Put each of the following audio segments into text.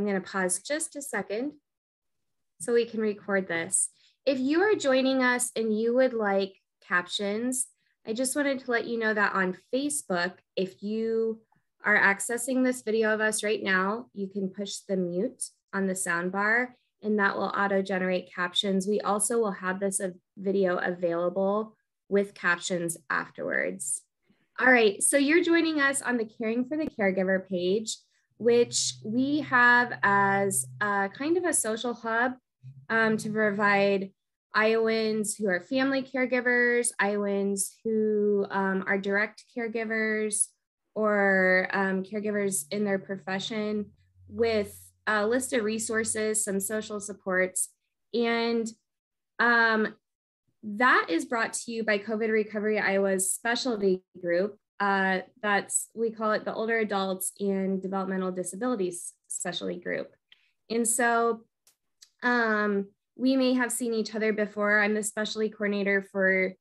I'm going to pause just a second so we can record this. If you are joining us and you would like captions, I just wanted to let you know that on Facebook, if you are accessing this video of us right now, you can push the mute on the sound bar and that will auto-generate captions. We also will have this video available with captions afterwards. All right, so you're joining us on the Caring for the Caregiver page, which we have as kind of a social hub to provide Iowans who are family caregivers, Iowans who are direct caregivers, or caregivers in their profession with a list of resources, some social supports, and that is brought to you by COVID Recovery Iowa's specialty group. We call it the Older Adults and Developmental Disabilities Specialty Group. And so we may have seen each other before. I'm the specialty coordinator for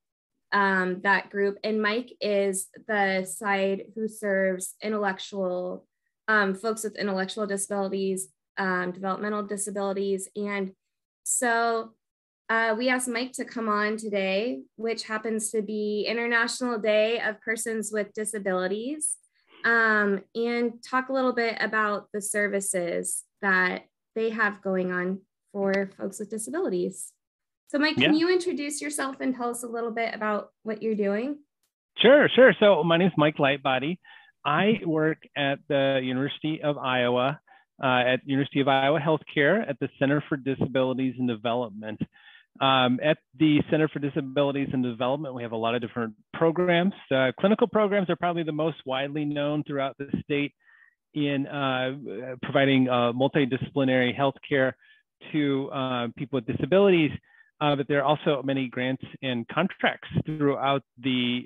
that group. And Mike is the side who serves intellectual, folks with intellectual disabilities, developmental disabilities. And so we asked Mike to come on today, which happens to be International Day of Persons with Disabilities, and talk a little bit about the services that they have going on for folks with disabilities. So Mike, can you introduce yourself and tell us a little bit about what you're doing? Sure. So my name is Mike Lightbody. I work at the University of Iowa, at University of Iowa Healthcare at the Center for Disabilities and Development. At the Center for Disabilities and Development, we have a lot of different programs. Clinical programs are probably the most widely known throughout the state in providing multidisciplinary healthcare to people with disabilities. But there are also many grants and contracts throughout the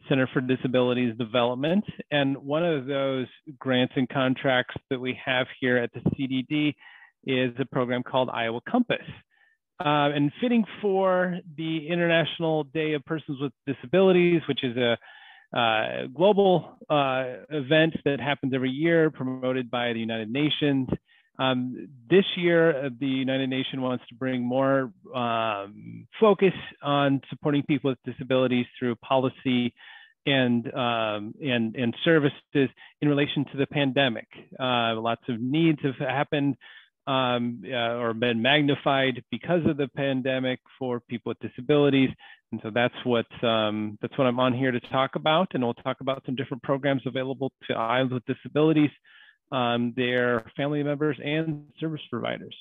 Center for Disabilities Development. And one of those grants and contracts that we have here at the CDD is a program called Iowa Compass. And fitting for the International Day of Persons with Disabilities, which is a global event that happens every year promoted by the United Nations. This year, the United Nations wants to bring more focus on supporting people with disabilities through policy and services in relation to the pandemic. Lots of needs have happened or been magnified because of the pandemic for people with disabilities. And so that's what I'm on here to talk about. And we'll talk about some different programs available to Iowans with disabilities, their family members and service providers.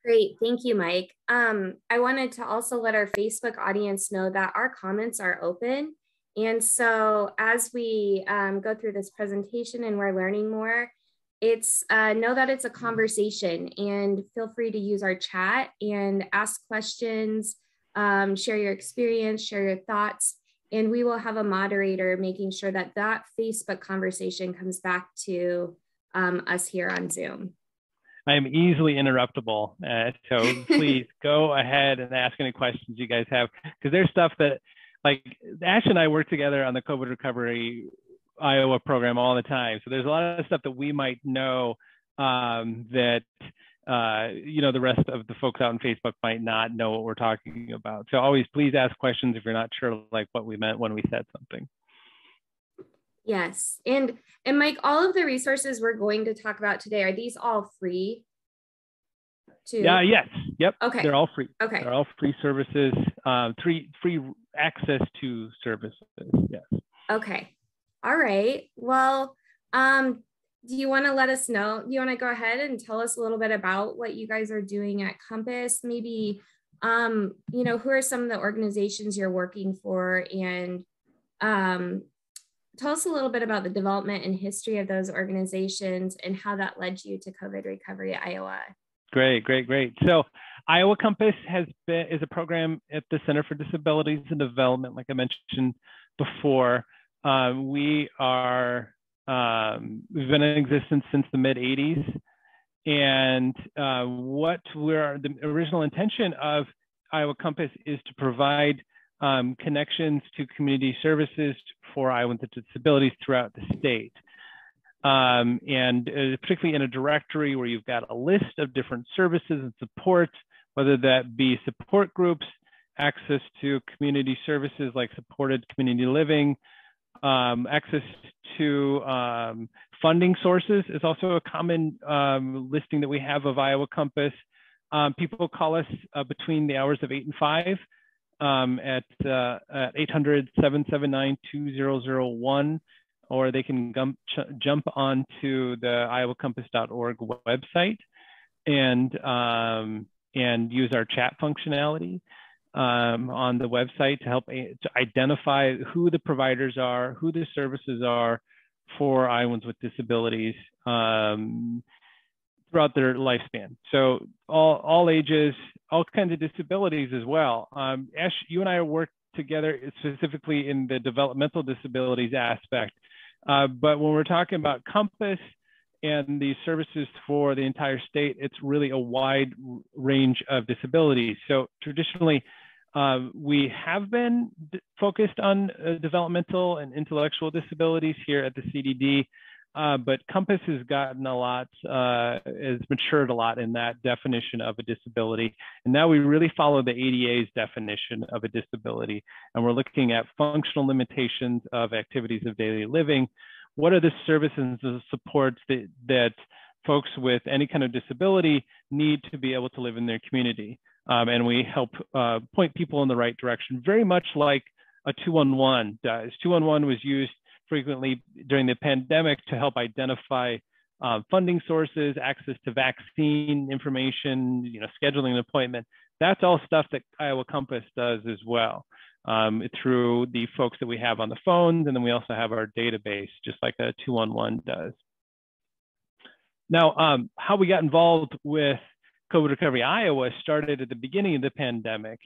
Great, thank you, Mike. I wanted to also let our Facebook audience know that our comments are open. And so as we go through this presentation and we're learning more, know that it's a conversation, and feel free to use our chat and ask questions, share your experience, share your thoughts, and we will have a moderator making sure that that Facebook conversation comes back to us here on Zoom. I am easily interruptible, so please go ahead and ask any questions you guys have, because there's stuff that, like, Ash and I work together on the COVID Recovery Iowa program all the time. So there's a lot of stuff that we might know that, the rest of the folks out on Facebook might not know what we're talking about. So always please ask questions if you're not sure, like, what we meant when we said something. Yes. And Mike, all of the resources we're going to talk about today, are these all free? Yeah, yes. Yep. Okay. They're all free. Okay. They're all free services, free access to services. Yes. Okay. All right. Well, do you want to let us know? Do you want to go ahead and tell us a little bit about what you guys are doing at Compass? Maybe, who are some of the organizations you're working for, and tell us a little bit about the development and history of those organizations and how that led you to COVID Recovery Iowa. Great. So Iowa Compass is a program at the Center for Disabilities and Development, like I mentioned before. We've been in existence since the mid 80s. And the original intention of Iowa Compass is to provide connections to community services for Iowans with disabilities throughout the state. and particularly in a directory where you've got a list of different services and supports, whether that be support groups, access to community services like supported community living, access to funding sources is also a common listing that we have of Iowa Compass. People call us between the hours of 8 and 5 at 800-779-2001, or they can jump onto the iowacompass.org website and use our chat functionality on the website to help to identify who the providers are, who the services are for Iowans with disabilities throughout their lifespan. So all ages, all kinds of disabilities as well. Ash, you and I work together specifically in the developmental disabilities aspect. But when we're talking about Compass and the services for the entire state, it's really a wide range of disabilities. So traditionally, we have been focused on developmental and intellectual disabilities here at the CDD, but Compass has gotten a lot, has matured a lot in that definition of a disability. And now we really follow the ADA's definition of a disability. And we're looking at functional limitations of activities of daily living. What are the services and supports that folks with any kind of disability need to be able to live in their community? And we help point people in the right direction, very much like a 211 does. 211 was used frequently during the pandemic to help identify funding sources, access to vaccine information, scheduling an appointment. That's all stuff that Iowa Compass does as well through the folks that we have on the phones. And then we also have our database, just like a 211 does. Now, how we got involved with COVID Recovery Iowa started at the beginning of the pandemic.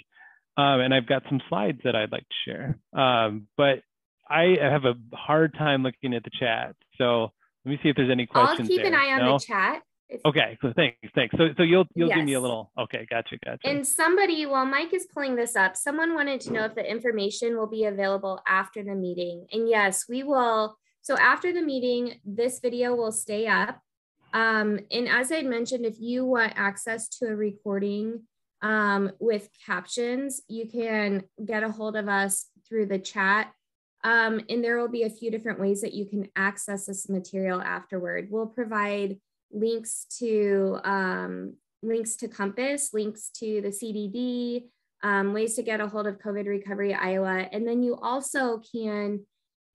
And I've got some slides that I'd like to share. But I have a hard time looking at the chat. So let me see if there's any questions. I'll keep an eye on the chat. Okay, so thanks. So you'll yes. give me a little, okay, gotcha. And somebody, while Mike is pulling this up, someone wanted to know if the information will be available after the meeting. And yes, we will. So after the meeting, this video will stay up. And as I mentioned, if you want access to a recording with captions, you can get a hold of us through the chat. And there will be a few different ways that you can access this material afterward. We'll provide links to Compass, links to the CDD, ways to get a hold of COVID Recovery Iowa. And then you also can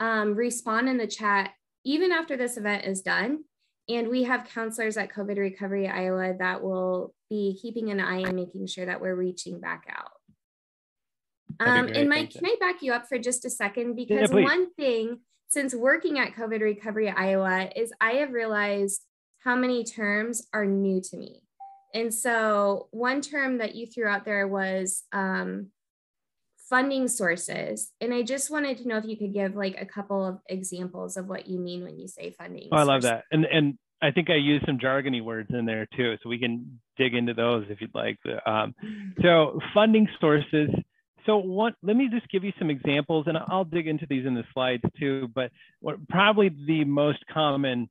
respond in the chat even after this event is done. And we have counselors at COVID Recovery Iowa that will be keeping an eye and making sure that we're reaching back out. And Mike, can I back you up for just a second? Because one thing, since working at COVID Recovery Iowa, is I have realized how many terms are new to me. And so one term that you threw out there was funding sources. And I just wanted to know if you could give like a couple of examples of what you mean when you say funding. Oh, I love that. And I think I used some jargony words in there too, so we can dig into those if you'd like. So funding sources. So let me just give you some examples, and I'll dig into these in the slides too, but probably the most common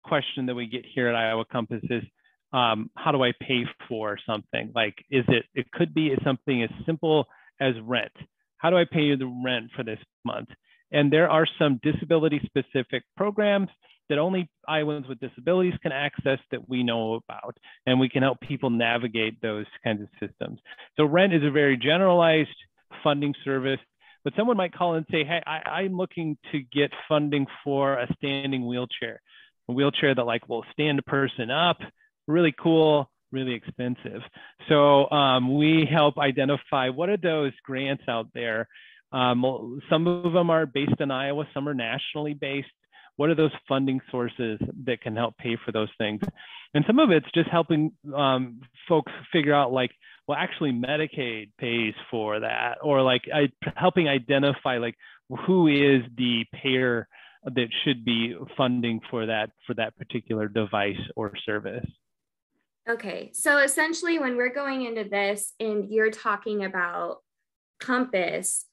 question that we get here at Iowa Compass is, how do I pay for something? Like, it could be something as simple as rent. How do I pay you the rent for this month? And there are some disability specific programs that only Iowans with disabilities can access that we know about, and we can help people navigate those kinds of systems. So rent is a very generalized funding service, but someone might call and say, hey, I'm looking to get funding for a standing wheelchair, a wheelchair that like will stand a person up, really cool, really expensive. So we help identify what are those grants out there. Some of them are based in Iowa, some are nationally based. What are those funding sources that can help pay for those things? And some of it's just helping folks figure out like, well, actually Medicaid pays for that, or like helping identify like who is the payer that should be funding for that particular device or service. Okay, so essentially when we're going into this and you're talking about Compass,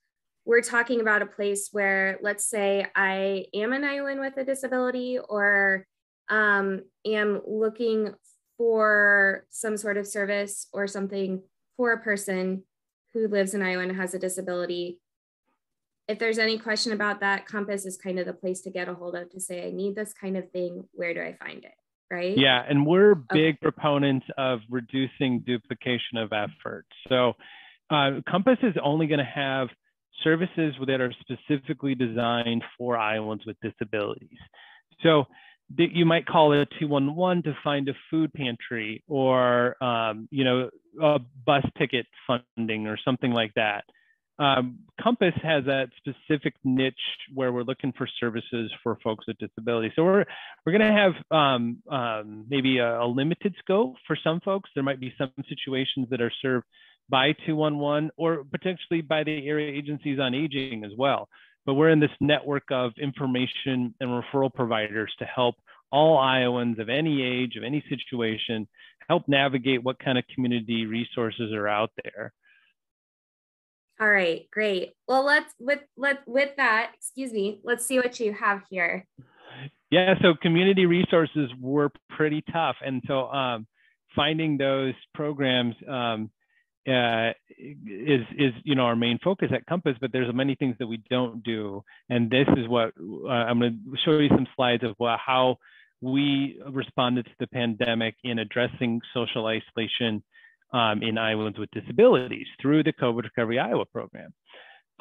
we're talking about a place where, let's say I am an Iowan with a disability, or am looking for some sort of service or something for a person who lives in Iowa and has a disability. If there's any question about that, Compass is kind of the place to get a hold of to say, I need this kind of thing. Where do I find it? Right? Yeah, and we're big proponents of reducing duplication of effort. So Compass is only going to have services that are specifically designed for Iowans with disabilities. So you might call it a 211 to find a food pantry, or you know, a bus ticket funding or something like that. Compass has that specific niche where we're looking for services for folks with disabilities. So we're going to have maybe a limited scope for some folks. There might be some situations that are served by 211 or potentially by the area agencies on aging as well. But we're in this network of information and referral providers to help all Iowans of any age, of any situation, help navigate what kind of community resources are out there. All right, great. Well, with that, excuse me, let's see what you have here. Yeah, so community resources were pretty tough. And so finding those programs is you know, our main focus at Compass, but there's many things that we don't do. And this is what I'm going to show you some slides of how we responded to the pandemic in addressing social isolation in Iowans with disabilities through the COVID Recovery Iowa program.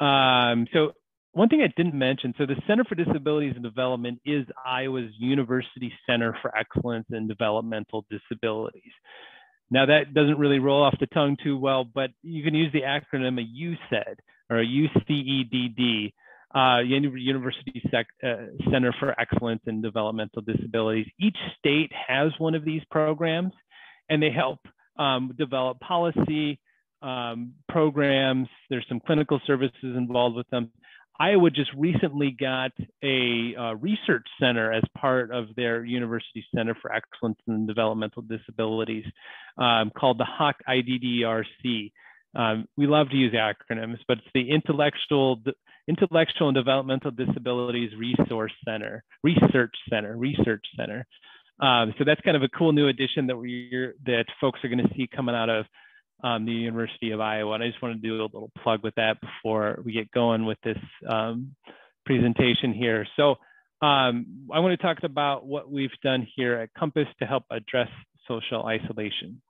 So one thing I didn't mention, so the Center for Disabilities and Development is Iowa's University Center for Excellence in Developmental Disabilities. Now that doesn't really roll off the tongue too well, but you can use the acronym a UCED or a UCEDD, University Center for Excellence in Developmental Disabilities. Each state has one of these programs, and they help develop policy programs. There's some clinical services involved with them. Iowa just recently got a research center as part of their University Center for Excellence in Developmental Disabilities called the HOC IDDRC. We love to use acronyms, but it's the Intellectual and Developmental Disabilities Research Center. So that's kind of a cool new addition that folks are going to see coming out of the University of Iowa. And I just want to do a little plug with that before we get going with this presentation here. So I want to talk about what we've done here at Compass to help address social isolation.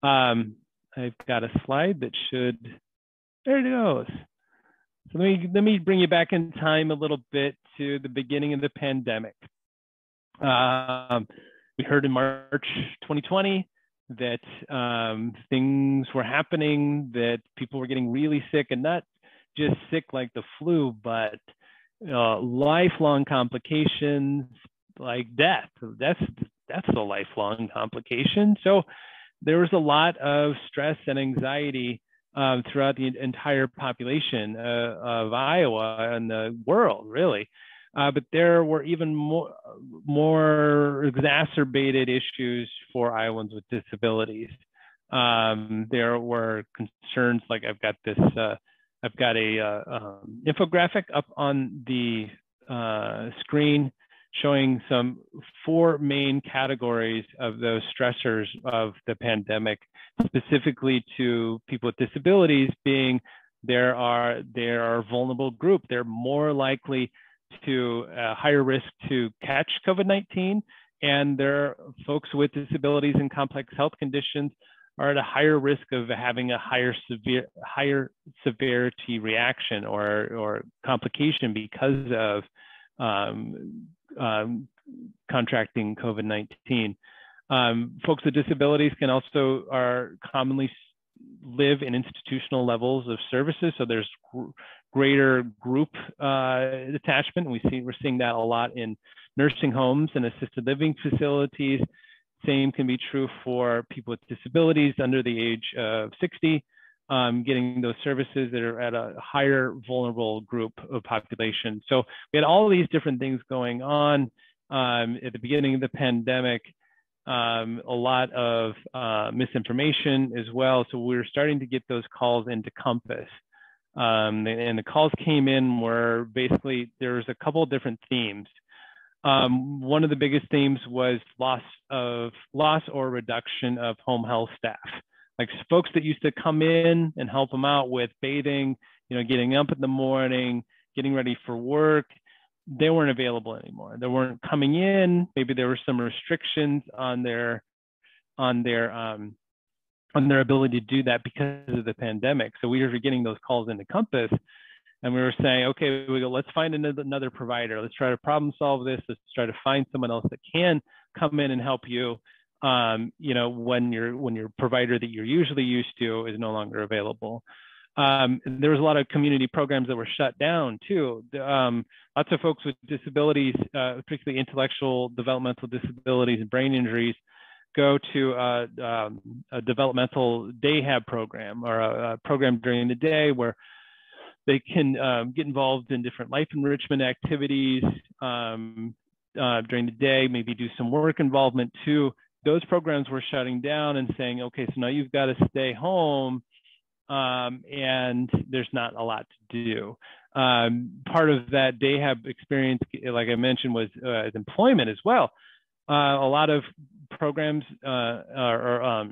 I've got a slide that should, there it goes. So let me bring you back in time a little bit to the beginning of the pandemic. We heard in March 2020 that things were happening, that people were getting really sick, and not just sick like the flu, but lifelong complications like death. That's a lifelong complication. So there was a lot of stress and anxiety throughout the entire population of Iowa and the world, really. But there were even more exacerbated issues for Iowans with disabilities. There were concerns like I've got a infographic up on the screen showing some 4 main categories of those stressors of the pandemic, specifically to people with disabilities, being they're a vulnerable group. They're more likely to higher risk to catch COVID-19, and their folks with disabilities and complex health conditions are at a higher risk of having a higher severity reaction or complication because of contracting COVID-19. Folks with disabilities are commonly live in institutional levels of services, so there's greater group attachment. We're seeing that a lot in nursing homes and assisted living facilities. Same can be true for people with disabilities under the age of 60, getting those services that are at a higher vulnerable group of population. So we had all these different things going on at the beginning of the pandemic. A lot of misinformation as well. So we were starting to get those calls into Compass. And the calls came in were basically, there's a couple of different themes. One of the biggest themes was loss or reduction of home health staff, like folks that used to come in and help them out with bathing, getting up in the morning, getting ready for work. They weren't available anymore. They weren't coming in. Maybe there were some restrictions on their ability to do that because of the pandemic. So we were getting those calls into Compass, and we were saying, okay, let's find another provider. Let's try to problem solve this. Let's try to find someone else that can come in and help you. When your provider that you're usually used to is no longer available. There was a lot of community programs that were shut down too. Lots of folks with disabilities, particularly intellectual, developmental disabilities and brain injuries, go to a developmental day hab program, or a program during the day where they can get involved in different life enrichment activities during the day, maybe do some work involvement too. Those programs were shutting down and saying, okay, so now you've got to stay home, and there's not a lot to do. Part of that day hab experience, like I mentioned, was employment as well. A lot of programs or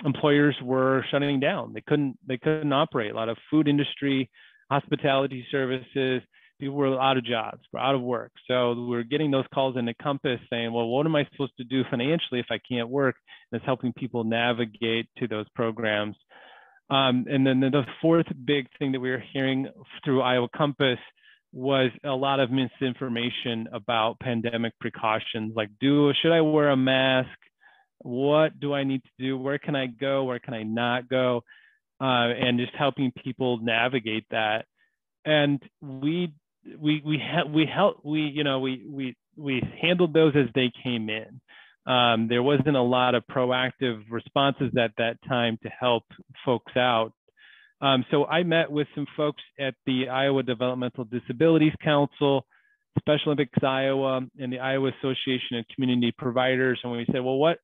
employers were shutting down. They couldn't operate. A lot of food industry, hospitality services, people were out of jobs, were out of work. So we're getting those calls into Compass saying, well, what am I supposed to do financially if I can't work? And it's helping people navigate to those programs. And then the fourth big thing that we were hearing through Iowa Compass was a lot of misinformation about pandemic precautions, like should I wear a mask? What do I need to do? Where can I go? Where can I not go? And just helping people navigate that. And we handled those as they came in. There wasn't a lot of proactive responses at that time to help folks out. So I met with some folks at the Iowa Developmental Disabilities Council, Special Olympics Iowa, and the Iowa Association of Community Providers. And we said, well,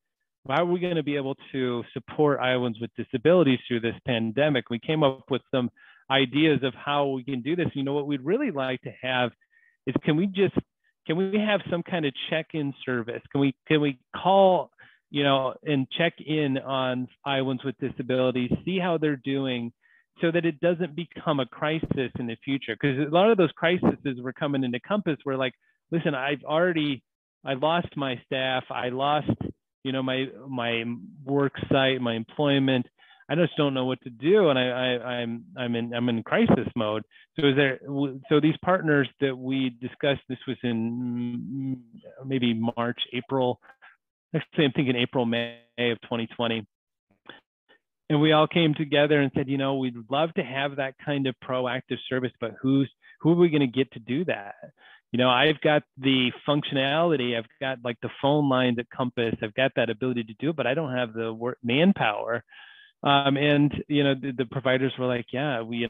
how are we going to be able to support Iowans with disabilities through this pandemic? We came up with some ideas of how we can do this. What we'd really like to have is, can we have some kind of check-in service? Can we call, and check in on Iowans with disabilities, see how they're doing, so that it doesn't become a crisis in the future? Because a lot of those crises were coming into Compass were like, listen, I lost my staff, I lost, my work site, my employment. I just don't know what to do, and I'm in crisis mode. So these partners that we discussed, this was in maybe March, April. Actually, I'm thinking April, May of 2020. And we all came together and said, we'd love to have that kind of proactive service, but who are we going to get to do that? I've got the functionality, I've got like the phone lines at Compass, I've got that ability to do it, but I don't have the manpower. And the providers were like, yeah, we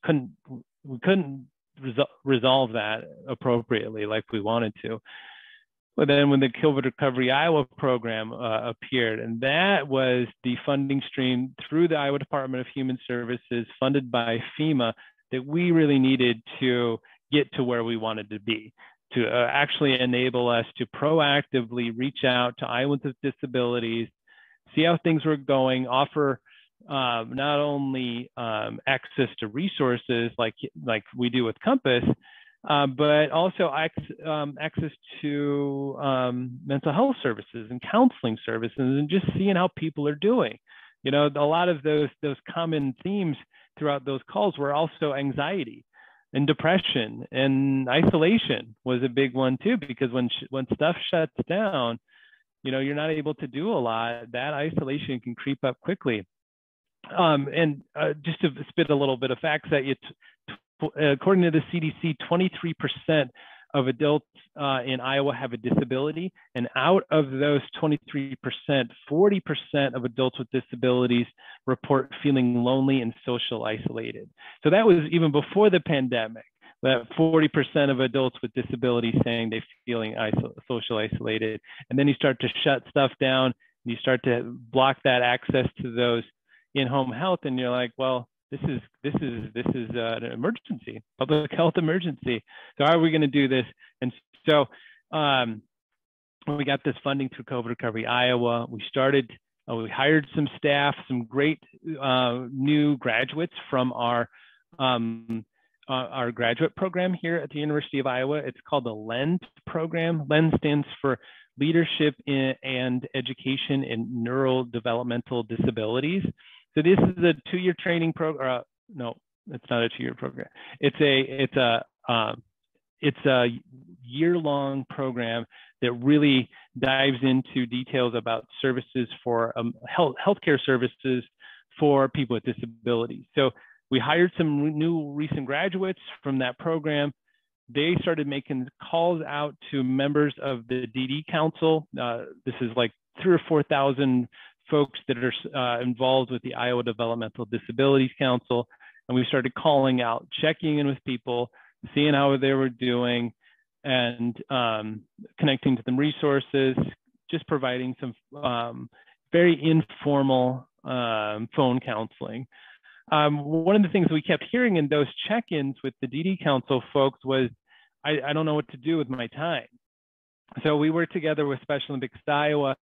couldn't resolve that appropriately like we wanted to. But then when the COVID Recovery Iowa program appeared, and that was the funding stream through the Iowa Department of Human Services, funded by FEMA, that we really needed to get to where we wanted to be, to actually enable us to proactively reach out to Iowans with disabilities, see how things were going, offer not only access to resources like we do with Compass, but also access to mental health services and counseling services, and just seeing how people are doing. A lot of those common themes throughout those calls were also anxiety and depression, and isolation was a big one too, because when stuff shuts down, you're not able to do a lot. That isolation can creep up quickly. And just to spit a little bit of facts at you, according to the CDC, 23% of adults in Iowa have a disability. And out of those 23%, 40% of adults with disabilities report feeling lonely and social isolated. So that was even before the pandemic, that 40% of adults with disabilities saying they're feeling social isolated. And then you start to shut stuff down, and you start to block that access to those in-home health. And you're like, well, an emergency, public health emergency. So how are we going to do this? And so we got this funding through COVID Recovery Iowa. We hired some staff, some great new graduates from our graduate program here at the University of Iowa. It's called the LEND program. LEND stands for Leadership and Education in Neurodevelopmental Disabilities. So this is a 2-year training program. No, it's not a 2-year program. It's a year-long program that really dives into details about services for healthcare services for people with disabilities. So we hired some new recent graduates from that program. They started making calls out to members of the DD Council. This is like 3,000 or 4,000 folks that are involved with the Iowa Developmental Disabilities Council. And we started calling out, checking in with people, seeing how they were doing, and connecting to them resources, just providing some very informal phone counseling. One of the things we kept hearing in those check-ins with the DD Council folks was, I don't know what to do with my time. So we worked together with Special Olympics Iowa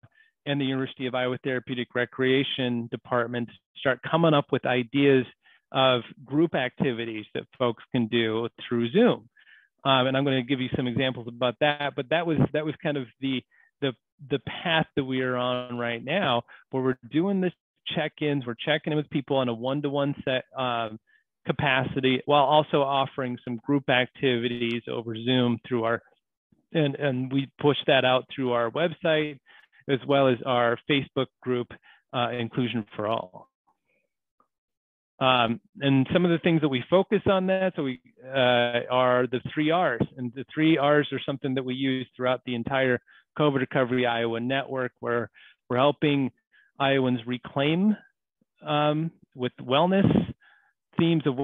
and the University of Iowa Therapeutic Recreation Department to start coming up with ideas of group activities that folks can do through Zoom. And I'm going to give you some examples about that, but that was kind of the path that we are on right now, where we're doing this check-ins, we're checking in with people on a one-to-one set capacity, while also offering some group activities over Zoom through our, and we push that out through our website, as well as our Facebook group, Inclusion for All. And some of the things that we focus on that, so we are the 3 R's, and the 3 R's are something that we use throughout the entire COVID Recovery Iowa network, where we're helping Iowans reclaim with wellness, themes of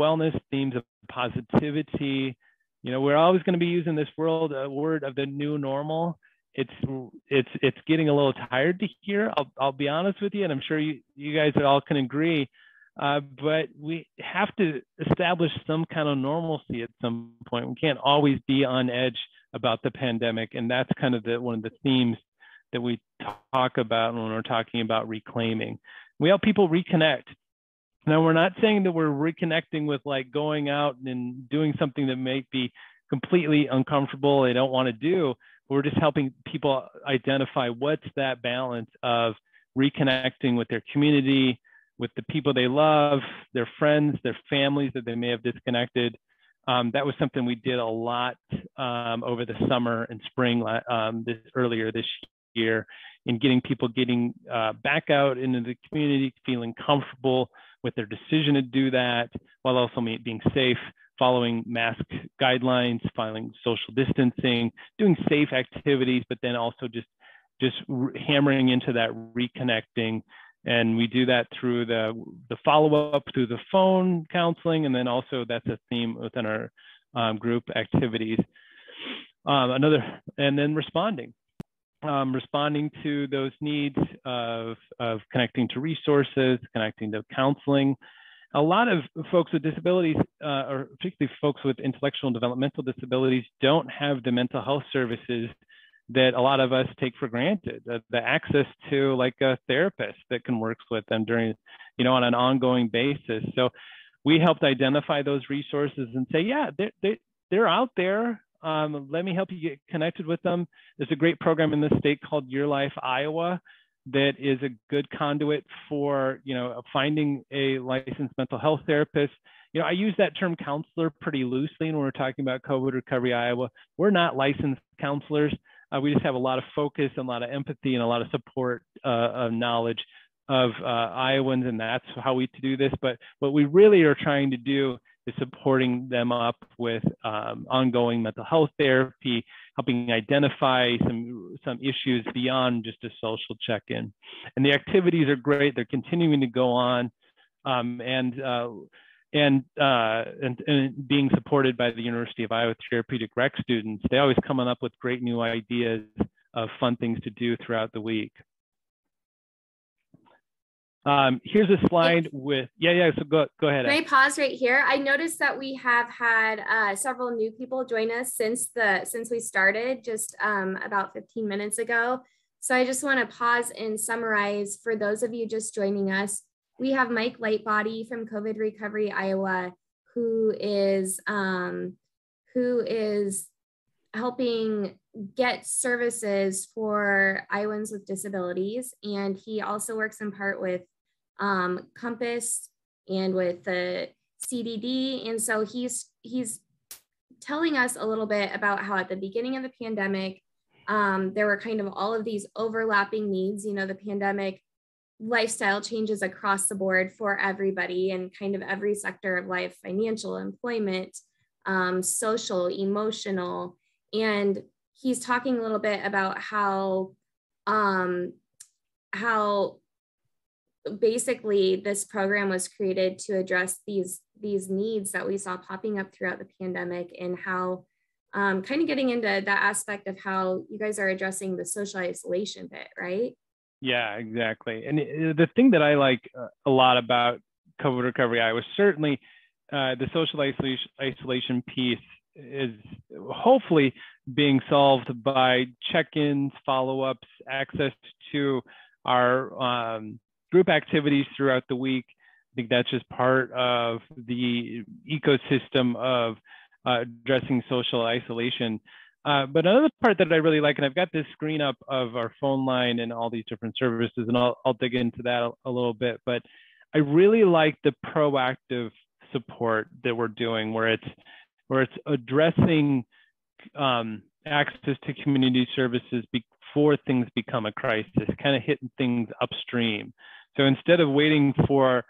positivity. You know, we're always going to be using this word of the new normal. It's getting a little tired to hear. I'll be honest with you, and I'm sure you guys all can agree. But we have to establish some kind of normalcy at some point. We can't always be on edge about the pandemic, and that's kind of one of the themes that we talk about when we're talking about reclaiming. We help people reconnect. Now, we're not saying that we're reconnecting with like going out and doing something that may be completely uncomfortable, they don't want to do. We're just helping people identify what's that balance of reconnecting with their community, with the people they love, their friends, their families that they may have disconnected. That was something we did a lot over the summer and spring earlier this year, in getting people back out into the community, feeling comfortable with their decision to do that, while also being safe, following mask guidelines, following social distancing, doing safe activities, but then also just hammering into that reconnecting. And we do that through the follow-up, through the phone counseling, and then also that's a theme within our group activities. And then responding to those needs of connecting to resources, connecting to counseling. A lot of folks with disabilities, or particularly folks with intellectual and developmental disabilities, don't have the mental health services that a lot of us take for granted, the access to like a therapist that can work with them during, on an ongoing basis. So we helped identify those resources and say, yeah, they're out there. Let me help you get connected with them. There's a great program in the state called Your Life Iowa that is a good conduit for, finding a licensed mental health therapist. I use that term counselor pretty loosely when we're talking about COVID Recovery Iowa. We're not licensed counselors. We just have a lot of focus and a lot of empathy and a lot of support knowledge of Iowans, and that's how we do this. But what we really are trying to do is supporting them up with ongoing mental health therapy, helping identify some issues beyond just a social check-in. And the activities are great. They're continuing to go on, and being supported by the University of Iowa Therapeutic Rec students. They always coming up with great new ideas of fun things to do throughout the week. Here's a slide with, so go ahead. Can I pause right here? I noticed that we have had several new people join us since we started just about 15 minutes ago. So I just want to pause and summarize for those of you just joining us. We have Mike Lightbody from COVID Recovery Iowa, who is helping get services for Iowans with disabilities. And he also works in part with Compass and with the CDD. And so he's telling us a little bit about how at the beginning of the pandemic, there were kind of all of these overlapping needs. You know, the pandemic lifestyle changes across the board for everybody and kind of every sector of life, financial, employment, social, emotional. And he's talking a little bit about how basically this program was created to address these needs that we saw popping up throughout the pandemic, and how kind of getting into that aspect of how you guys are addressing the social isolation bit, right? Yeah, exactly. And the thing that I like a lot about COVID Recovery Iowa, certainly the social isolation piece is hopefully being solved by check-ins, follow-ups, access to our group activities throughout the week. I think that's just part of the ecosystem of addressing social isolation. But another part that I really like, and I've got this screen up of our phone line and all these different services, and I'll dig into that a little bit, but I really like the proactive support that we're doing, where it's addressing access to community services before things become a crisis, kind of hitting things upstream. So instead of waiting for,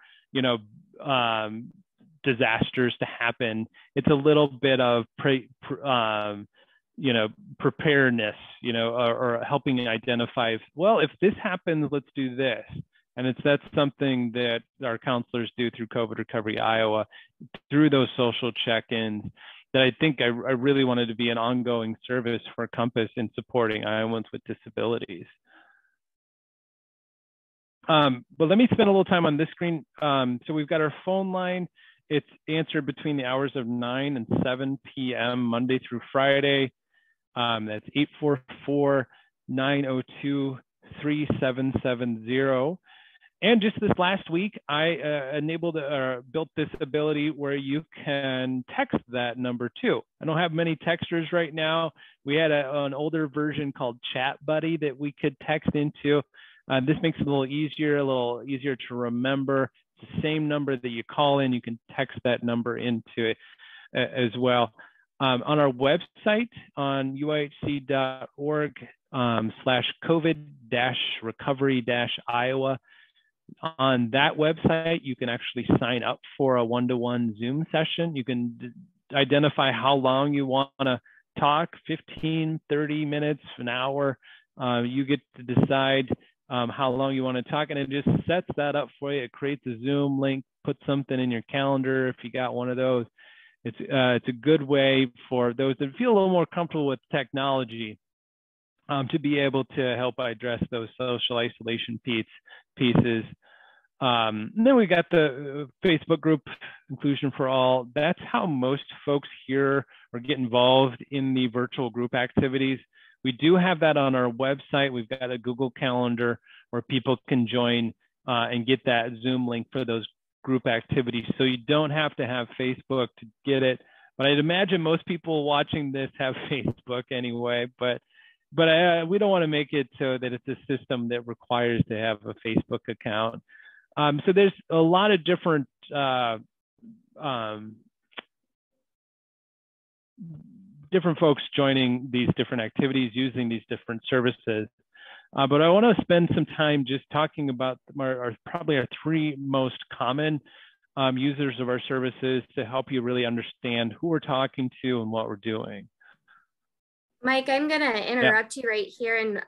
disasters to happen, it's a little bit of preparedness, or helping identify, well, if this happens, let's do this. And that's something that our counselors do through COVID Recovery Iowa, through those social check-ins, that I think I really wanted to be an ongoing service for Compass in supporting Iowans with disabilities. But let me spend a little time on this screen. So we've got our phone line. It's answered between the hours of 9 and 7 p.m. Monday through Friday. That's 844-902-3770. And just this last week, I built this ability where you can text that number too. I don't have many texters right now. We had an older version called Chat Buddy that we could text into. This makes it a little easier to remember. It's the same number that you call in. You can text that number into it as well. On our website on uihc.org/COVID-recovery-Iowa, on that website, you can actually sign up for a one-to-one Zoom session. You can identify how long you want to talk, 15, 30 minutes, an hour. You get to decide how long you want to talk, and it just sets that up for you. It creates a Zoom link, put something in your calendar if you got one of those. It's a good way for those that feel a little more comfortable with technology to be able to help address those social isolation pieces. And then we got the Facebook group, Inclusion for All. That's how most folks here or get involved in the virtual group activities. We do have that on our website. We've got a Google Calendar where people can join and get that Zoom link for those group activities. So you don't have to have Facebook to get it. But I'd imagine most people watching this have Facebook anyway. But we don't want to make it so that it's a system that requires to have a Facebook account. So there's a lot of different folks joining these different activities, using these different services. But I want to spend some time just talking about probably our three most common users of our services to help you really understand who we're talking to and what we're doing. Mike, I'm going to interrupt you right here. And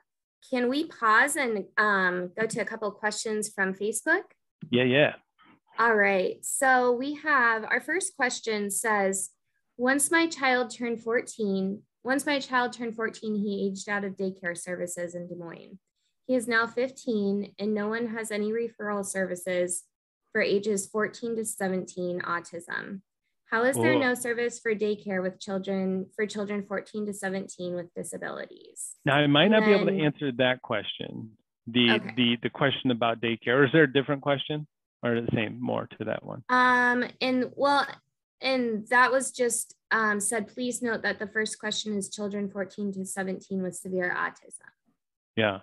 can we pause and go to a couple of questions from Facebook? Yeah. All right. So we have our first question says, once my child turned 14, he aged out of daycare services in Des Moines. He is now 15 and no one has any referral services for ages 14 to 17 autism. How is there no service for daycare with children 14 to 17 with disabilities? Now, I might not be able to answer that question. The question about daycare, or is there a different question, or the same, more to that one? And that was just said, please note that the first question is children 14 to 17 with severe autism. Yeah.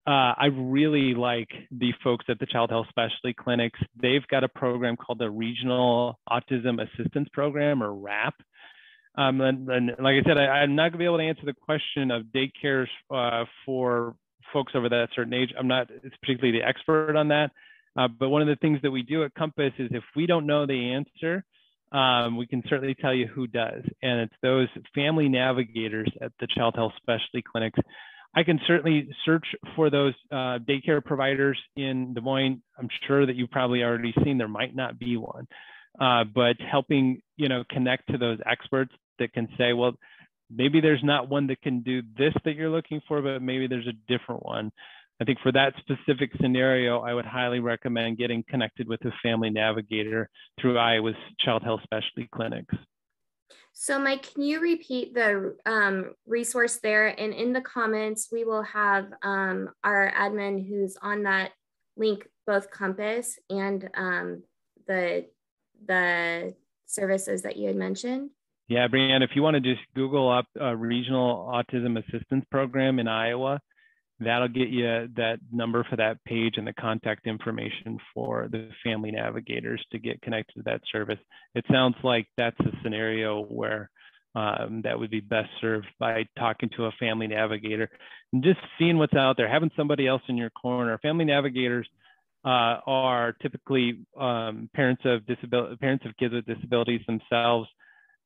I really like the folks at the Child Health Specialty Clinics. They've got a program called the Regional Autism Assistance Program, or RAP. And like I said, I'm not gonna be able to answer the question of daycares for folks over that certain age. I'm not particularly the expert on that. But one of the things that we do at Compass is, if we don't know the answer, we can certainly tell you who does. And it's those family navigators at the Child Health Specialty Clinics. I can certainly search for those daycare providers in Des Moines. I'm sure that you've probably already seen, there might not be one, but helping, connect to those experts that can say, well, maybe there's not one that can do this that you're looking for, but maybe there's a different one. I think for that specific scenario, I would highly recommend getting connected with a family navigator through Iowa's Child Health Specialty Clinics. So Mike, can you repeat the resource there? And in the comments, we will have our admin who's on that link, both Compass and the services that you had mentioned. Yeah, Brianne, if you want to just Google up a Regional Autism Assistance Program in Iowa, that'll get you that number for that page and the contact information for the family navigators to get connected to that service. It sounds like that's a scenario where that would be best served by talking to a family navigator and just seeing what's out there, having somebody else in your corner. Family navigators are typically parents of kids with disabilities themselves.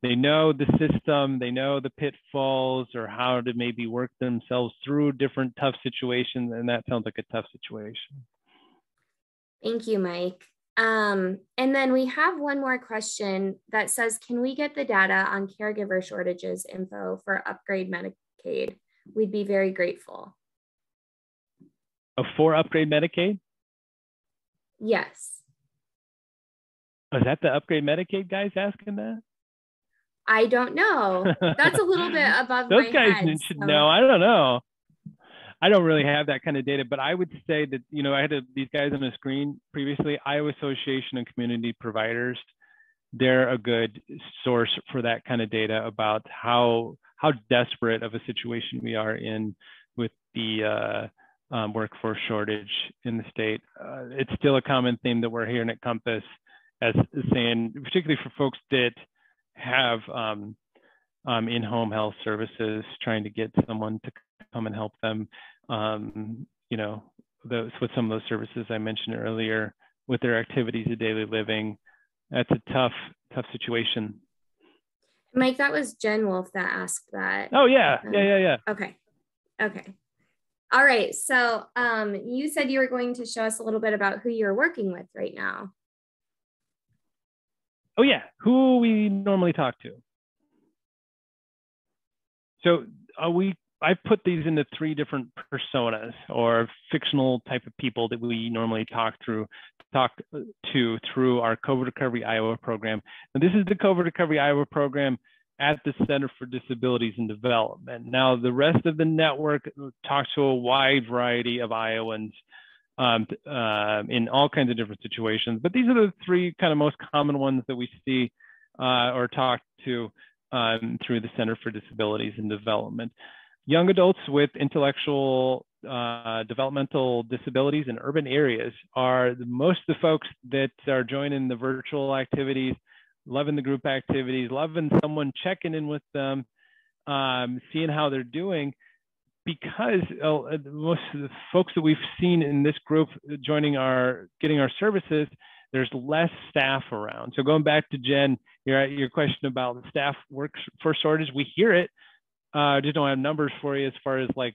They know the system, they know the pitfalls, or how to maybe work themselves through different tough situations, and that sounds like a tough situation. Thank you, Mike. And then we have one more question that says, can we get the data on caregiver shortages info for Upgrade Medicaid? We'd be very grateful. For Upgrade Medicaid? Yes. Is that the Upgrade Medicaid guys asking that? I don't know. That's a little bit above those my guys head, should know. I don't know. I don't really have that kind of data, but I would say that, I had these guys on the screen previously, Iowa Association of Community Providers. They're a good source for that kind of data about how desperate of a situation we are in with the workforce shortage in the state. It's still a common theme that we're hearing at Compass, as saying, particularly for folks that have in-home health services, trying to get someone to come and help them, with some of those services I mentioned earlier, with their activities of daily living. That's a tough situation. Mike, that was Jen Wolf that asked that. Oh, yeah. Yeah. Okay. All right. So you said you were going to show us a little bit about who you're working with right now. Oh, yeah. Who we normally talk to. So I put these into 3 different personas, or fictional type of people that we normally talk to through our COVID Recovery Iowa program. And this is the COVID Recovery Iowa program at the Center for Disabilities and Development. Now, the rest of the network talks to a wide variety of Iowans in all kinds of different situations. But these are the 3 kind of most common ones that we see or talk to through the Center for Disabilities and Development. Young adults with intellectual developmental disabilities in urban areas are most of the folks that are joining the virtual activities, loving the group activities, loving someone checking in with them, seeing how they're doing, because most of the folks that we've seen in this group getting our services, there's less staff around. So going back to Jen, your question about the staff workforce shortage, we hear it. Just don't have numbers for you as far as like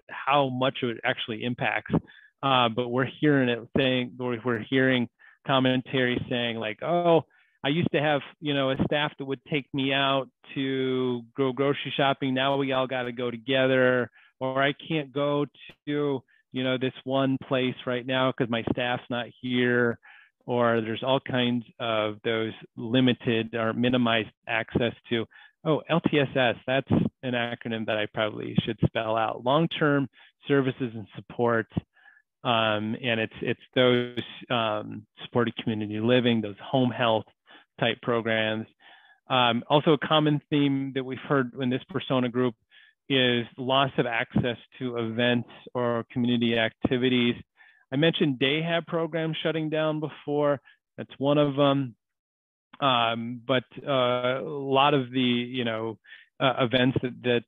how much it actually impacts. But we're hearing we're hearing commentary saying like, oh, I used to have, a staff that would take me out to go grocery shopping. Now we all got to go together. or I can't go to, this one place right now because my staff's not here, or there's all kinds of those limited or minimized access to, oh, LTSS, that's an acronym that I probably should spell out, long-term services and support. And it's those supported community living, those home health type programs. Also a common theme that we've heard in this persona group is loss of access to events or community activities. I mentioned day hab programs shutting down before. That's one of them. But a lot of the events that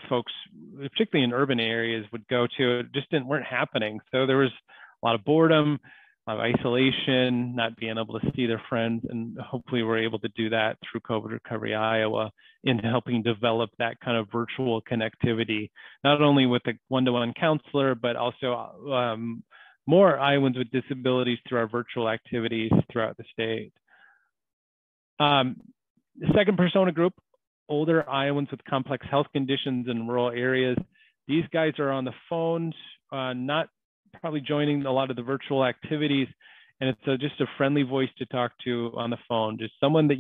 folks, particularly in urban areas, would go to just weren't happening. So there was a lot of boredom, a lot of isolation, not being able to see their friends, and hopefully we're able to do that through COVID Recovery Iowa in helping develop that kind of virtual connectivity, not only with a one-to-one counselor, but also more Iowans with disabilities through our virtual activities throughout the state. The second persona group, older Iowans with complex health conditions in rural areas. These guys are on the phones, not probably joining a lot of the virtual activities. And it's just a friendly voice to talk to on the phone, just someone that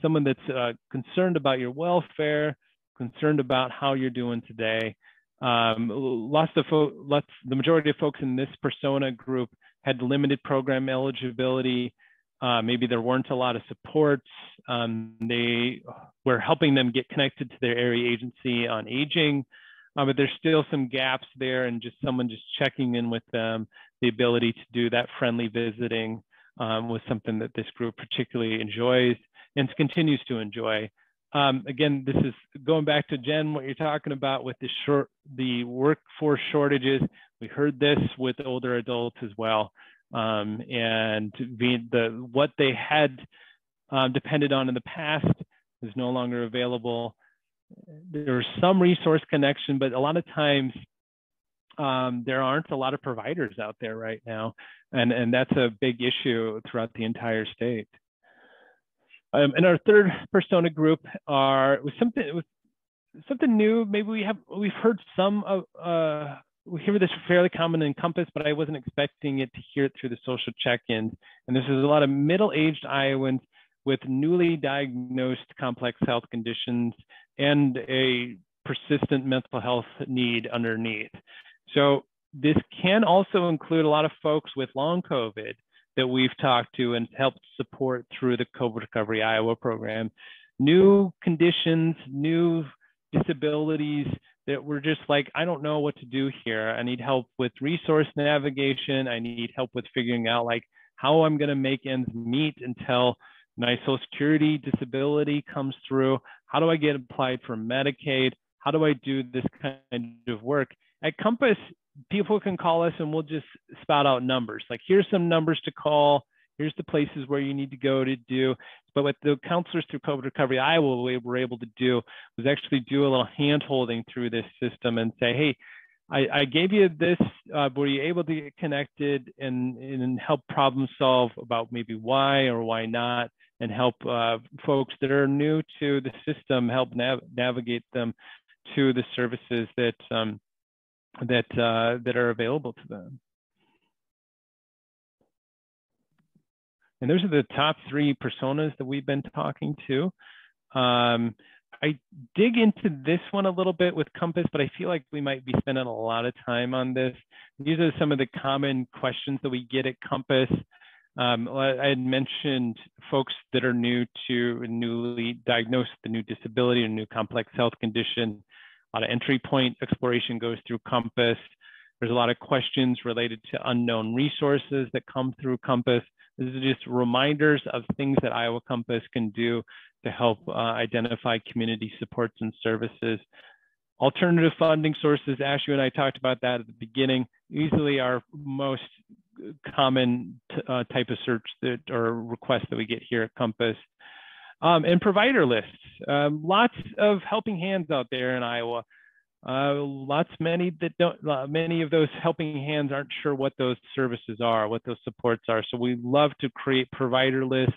someone that's concerned about your welfare, concerned about how you're doing today. The majority of folks in this persona group had limited program eligibility. Maybe there weren't a lot of supports. They were helping them get connected to their area agency on aging, but there's still some gaps there, and just someone just checking in with them, the ability to do that friendly visiting was something that this group particularly enjoys and continues to enjoy. Again, this is going back to Jen, what you're talking about with the workforce shortages. We heard this with older adults as well. And what they had depended on in the past is no longer available. There's some resource connection, but a lot of times there aren't a lot of providers out there right now, and that's a big issue throughout the entire state. And our third persona group was something new. Maybe we've heard some of. We hear this fairly common in Compass, but I wasn't expecting to hear it through the social check-ins. And this is a lot of middle-aged Iowans with newly diagnosed complex health conditions and a persistent mental health need underneath. So this can also include a lot of folks with long COVID that we've talked to and helped support through the COVID Recovery Iowa program. New conditions, new disabilities that were just like, I don't know what to do here. I need help with resource navigation. I need help with figuring out like how I'm gonna make ends meet until my Social Security disability comes through. How do I get applied for Medicaid? How do I do this kind of work? At Compass, people can call us and we'll just spout out numbers. Like, here's some numbers to call. Here's the places where you need to go to do. But what the counselors through COVID Recovery Iowa were able to do was actually do a little hand-holding through this system and say, hey, I gave you this, were you able to get connected and help problem solve about maybe why or why not, and help folks that are new to the system, help navigate them to the services that are available to them. And those are the top three personas that we've been talking to. I dig into this one a little bit with Compass, but I feel like we might be spending a lot of time on this. These are some of the common questions that we get at Compass. I had mentioned folks that are newly diagnosed with a new disability or new complex health condition. A lot of entry point exploration goes through Compass. There's a lot of questions related to unknown resources that come through Compass. This is just reminders of things that Iowa Compass can do to help identify community supports and services. Alternative funding sources, Ashley and I talked about that at the beginning, easily our most common type of search or request that we get here at Compass. And provider lists, lots of helping hands out there in Iowa. Many of those helping hands aren't sure what those services are, what those supports are. So we love to create provider lists,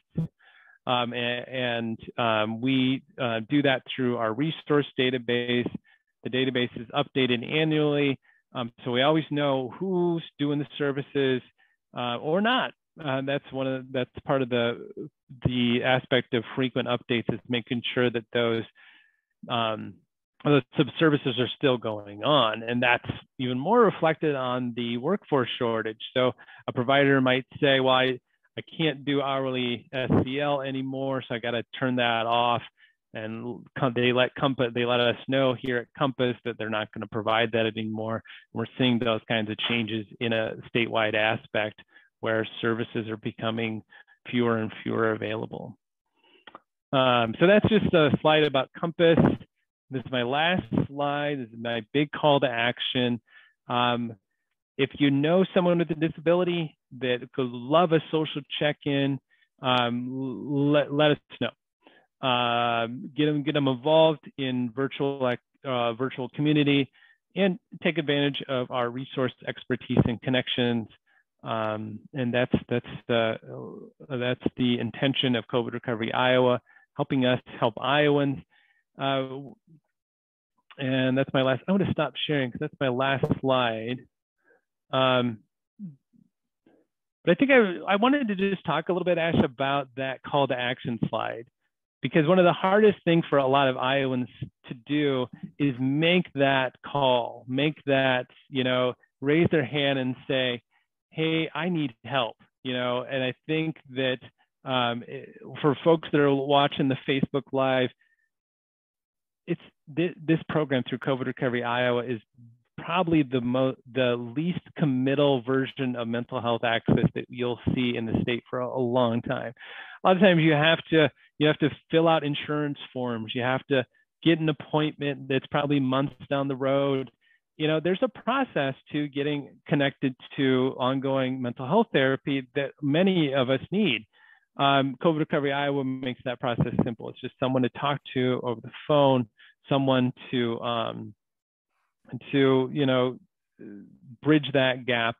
and we do that through our resource database The database is updated annually. So we always know who's doing the services or not. That's part of the aspect of frequent updates, is making sure that those sub-services are still going on. And that's even more reflected on the workforce shortage. So a provider might say, well, I can't do hourly SCL anymore, so I got to turn that off. And they let us know here at Compass that they're not going to provide that anymore. We're seeing those kinds of changes in a statewide aspect where services are becoming fewer and fewer available. So that's just a slide about Compass. This is my last slide. This is my big call to action. If you know someone with a disability that could love a social check-in, let us know. Get them involved in virtual community, and take advantage of our resource expertise and connections. And that's the intention of COVID Recovery Iowa, helping us help Iowans. And that's my last. I'm going to stop sharing because that's my last slide. But I think I wanted to just talk a little bit, Ash, about that call to action slide, because one of the hardest things for a lot of Iowans to do is make that call, raise their hand and say, hey, I need help, and I think that for folks that are watching the Facebook Live, this program through COVID Recovery Iowa is probably the least committal version of mental health access that you'll see in the state for a long time. A lot of times you have to fill out insurance forms. You have to get an appointment that's probably months down the road. There's a process to getting connected to ongoing mental health therapy that many of us need. COVID Recovery Iowa makes that process simple. It's just someone to talk to over the phone, someone to bridge that gap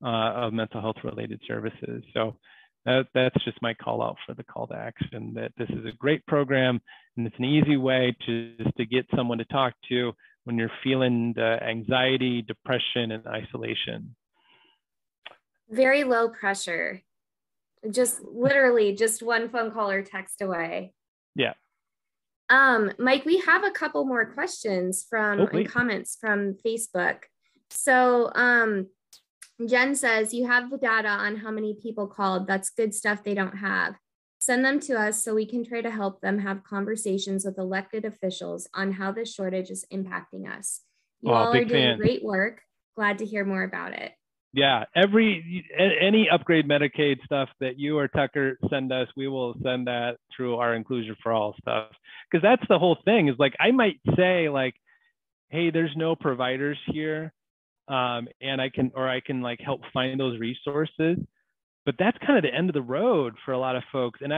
of mental health related services. So that's just my call out for the call to action, that this is a great program, and it's an easy way to get someone to talk to when you're feeling the anxiety, depression, and isolation. Very low pressure. Just literally just one phone call or text away. Yeah. Mike, we have a couple more questions and comments from Facebook. So Jen says, you have the data on how many people called. That's good stuff they don't have. Send them to us so we can try to help them have conversations with elected officials on how this shortage is impacting us. You all are doing great work. Glad to hear more about it. Yeah, any upgrade Medicaid stuff that you or Tucker send us, we will send that through our Inclusion for All stuff. Because that's the whole thing, is like, I might say like, hey, there's no providers here, and I can like help find those resources. But that's kind of the end of the road for a lot of folks. And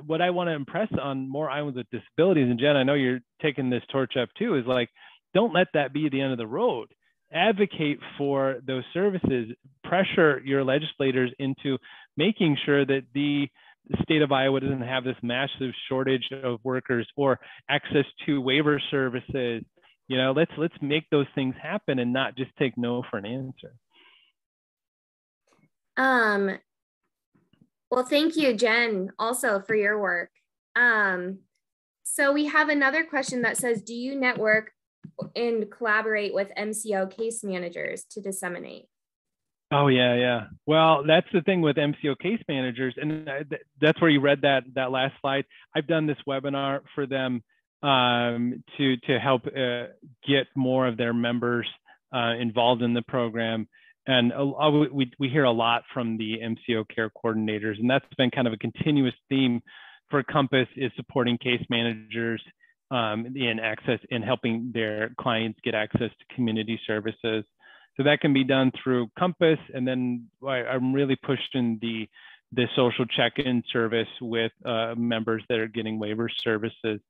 what I want to impress on more Iowans with disabilities, and Jen, I know you're taking this torch up too, is like, don't let that be the end of the road. Advocate for those services, pressure your legislators into making sure that the state of Iowa doesn't have this massive shortage of workers or access to waiver services. Let's make those things happen and not just take no for an answer. Well, thank you, Jen, also for your work. So we have another question that says, do you network and collaborate with MCO case managers to disseminate? Oh, yeah. Well, that's the thing with MCO case managers. And that's where you read that last slide. I've done this webinar for them to help get more of their members involved in the program. And we hear a lot from the MCO care coordinators, and that's been kind of a continuous theme for Compass, is supporting case managers in helping their clients get access to community services. So that can be done through Compass, and then I'm really pushing the social check-in service with members that are getting waiver services,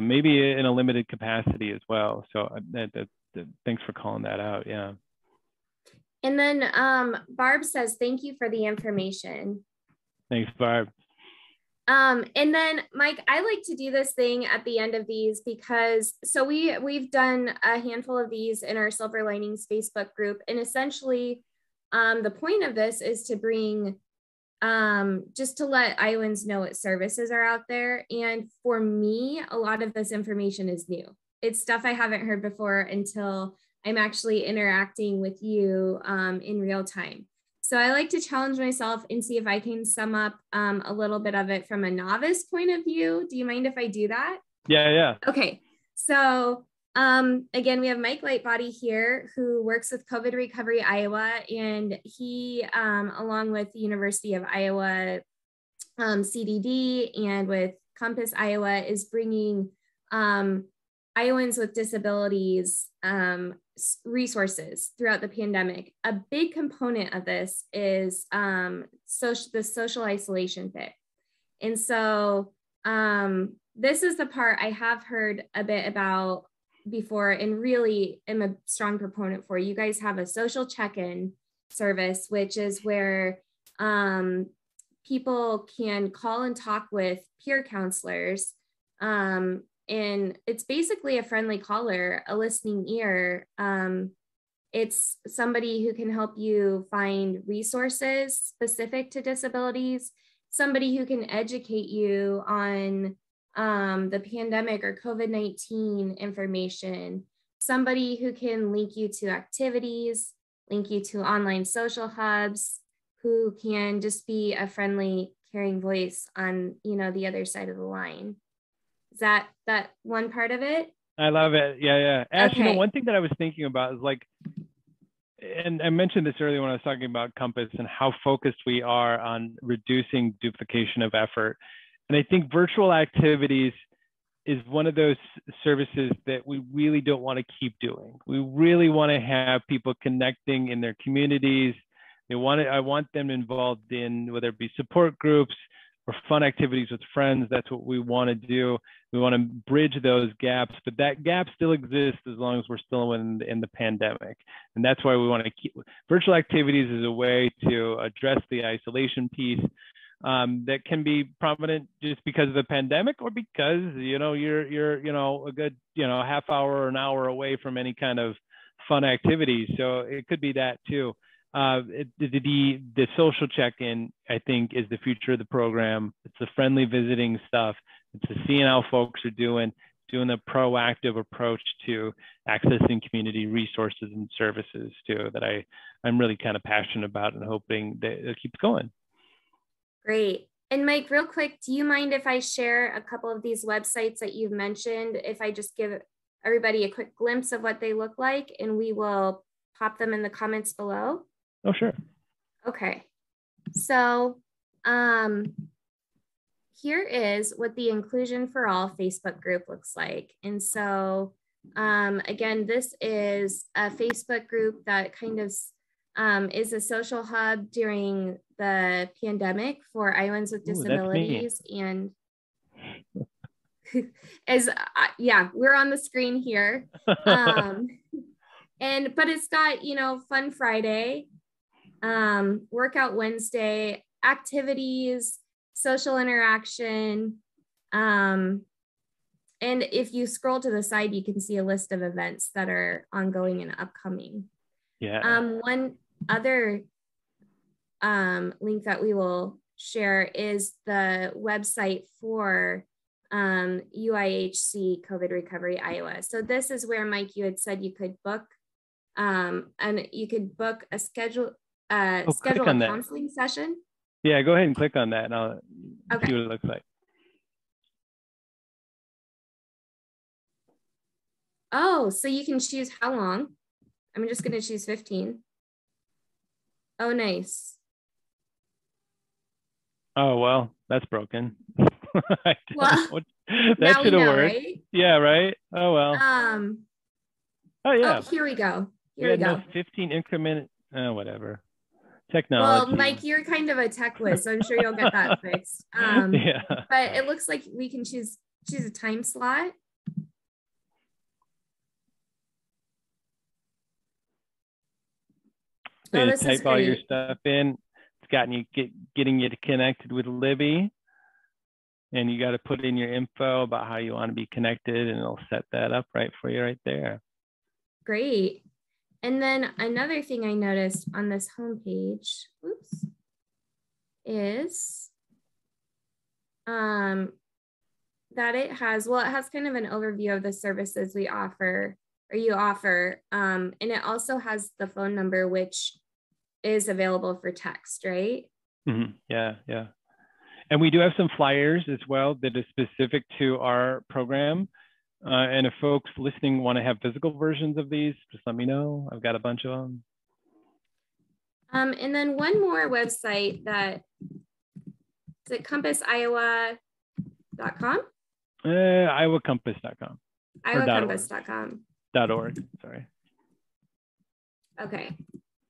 maybe in a limited capacity as well. So thanks for calling that out. Yeah. And then Barb says, thank you for the information. Thanks, Barb. And then Mike, I like to do this thing at the end of these because so we've done a handful of these in our Silver Linings Facebook group. And essentially the point of this is to bring just to let Iowans know what services are out there. And for me, a lot of this information is new. It's stuff I haven't heard before until I'm actually interacting with you in real time. So I like to challenge myself and see if I can sum up a little bit of it from a novice point of view. Do you mind if I do that? Yeah. Okay. So again, we have Mike Lightbody here who works with COVID Recovery Iowa, and he, along with the University of Iowa CDD and with Compass Iowa, is bringing Iowans with disabilities resources throughout the pandemic. A big component of this is the social isolation bit. And so this is the part I have heard a bit about before and really am a strong proponent for. You guys have a social check-in service, which is where people can call and talk with peer counselors. And it's basically a friendly caller, a listening ear. It's somebody who can help you find resources specific to disabilities, somebody who can educate you on the pandemic or COVID-19 information, somebody who can link you to activities, link you to online social hubs, who can just be a friendly, caring voice on, the other side of the line. Is that one part of it? I love it. Yeah. Ash, okay. One thing that I was thinking about is and I mentioned this earlier when I was talking about Compass and how focused we are on reducing duplication of effort. And I think virtual activities is one of those services that we really don't want to keep doing. We really want to have people connecting in their communities. I want them involved in whether it be support groups or fun activities with friends. That's what we want to do. We want to bridge those gaps, but that gap still exists as long as we're still in the pandemic. And that's why we want to keep virtual activities as a way to address the isolation piece that can be prominent just because of the pandemic or because, you're a good, half hour or an hour away from any kind of fun activity. So it could be that too. The social check-in, I think, is the future of the program. It's the friendly visiting stuff. It's the seeing how folks are doing a proactive approach to accessing community resources and services too, that I'm really kind of passionate about and hoping that it keeps going. Great. And Mike, real quick, do you mind if I share a couple of these websites that you've mentioned, if I just give everybody a quick glimpse of what they look like, and we will pop them in the comments below? Oh, sure. Okay. So here is what the Inclusion for All Facebook group looks like. And so again, this is a Facebook group that kind of is a social hub during the pandemic for Iowans with disabilities. And as we're on the screen here. But it's got, Fun Friday, Workout Wednesday, activities, social interaction. And if you scroll to the side, you can see a list of events that are ongoing and upcoming. Yeah. One other link that we will share is the website for UIHC COVID Recovery Iowa. So this is where, Mike, you had said you could book and you could book a schedule a counseling session. Yeah, go ahead and click on that and I'll see what it looks like. Oh, so you can choose how long. I'm just going to choose 15. Oh, nice. Oh, well, that's broken. Well, that should have worked. Right? Yeah, right. Oh, well. Oh, yeah. Oh, here we go. Here we go. No 15 increment, whatever. Technology. Well, Mike, you're kind of a tech whiz, so I'm sure you'll get that fixed. Yeah. But it looks like we can choose a time slot. So you type all your stuff in. It's gotten you getting you connected with Libby. and you got to put in your info about how you want to be connected, and it'll set that up right for you right there. Great. And then another thing I noticed on this homepage, is that it has kind of an overview of the services we offer, or you offer, and it also has the phone number, which is available for text, right? Mm-hmm. Yeah. And we do have some flyers as well that is specific to our program. And if folks listening want to have physical versions of these, just let me know. I've got a bunch of them. And then one more website, that is it CompassIowa.com? IowaCompass.com. IowaCompass.com. .org, sorry. Okay.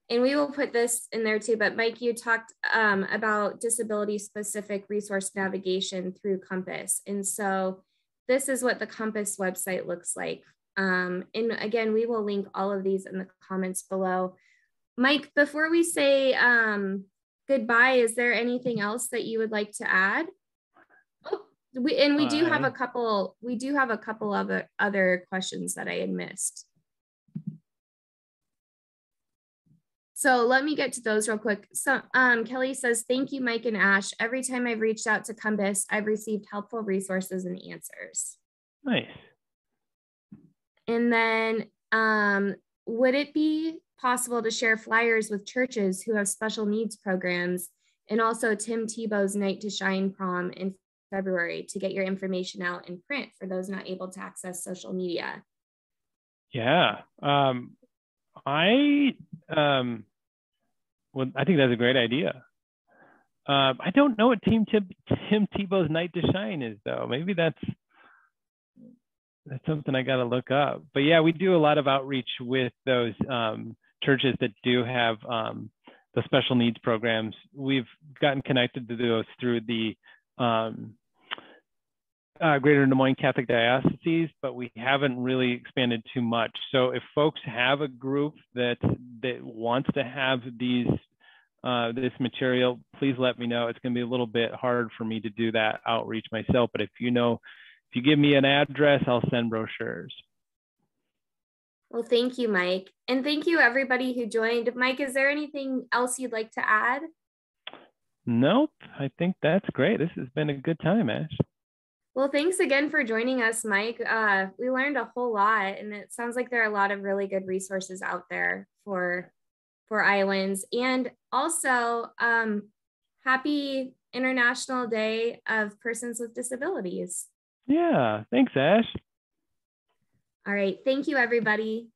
And we will put this in there too, but Mike, you talked about disability specific resource navigation through Compass. And so this is what the Compass website looks like. And again, we will link all of these in the comments below. Mike, before we say goodbye, is there anything else that you would like to add? Oh, we do have a couple of other questions that I had missed. So let me get to those real quick. So Kelly says, thank you, Mike and Ash. Every time I've reached out to Compass, I've received helpful resources and answers. Nice. And then would it be possible to share flyers with churches who have special needs programs, and also Tim Tebow's Night to Shine prom in February, to get your information out in print for those not able to access social media? Yeah. I think that's a great idea. I don't know what Tim Tebow's Night to Shine is, though. Maybe that's something I got to look up. But yeah, we do a lot of outreach with those churches that do have the special needs programs. We've gotten connected to those through the Greater Des Moines Catholic Diocese, but we haven't really expanded too much. So if folks have a group that wants to have these this material, please let me know. It's going to be a little bit hard for me to do that outreach myself, but if you give me an address, I'll send brochures. Well, thank you, Mike. And thank you, everybody who joined. Mike, is there anything else you'd like to add? Nope, I think that's great. This has been a good time, Ash. Well, thanks again for joining us, Mike. We learned a whole lot, and it sounds like there are a lot of really good resources out there for Iowans. And also, happy International Day of Persons with Disabilities. Yeah, thanks, Ash. All right, thank you, everybody.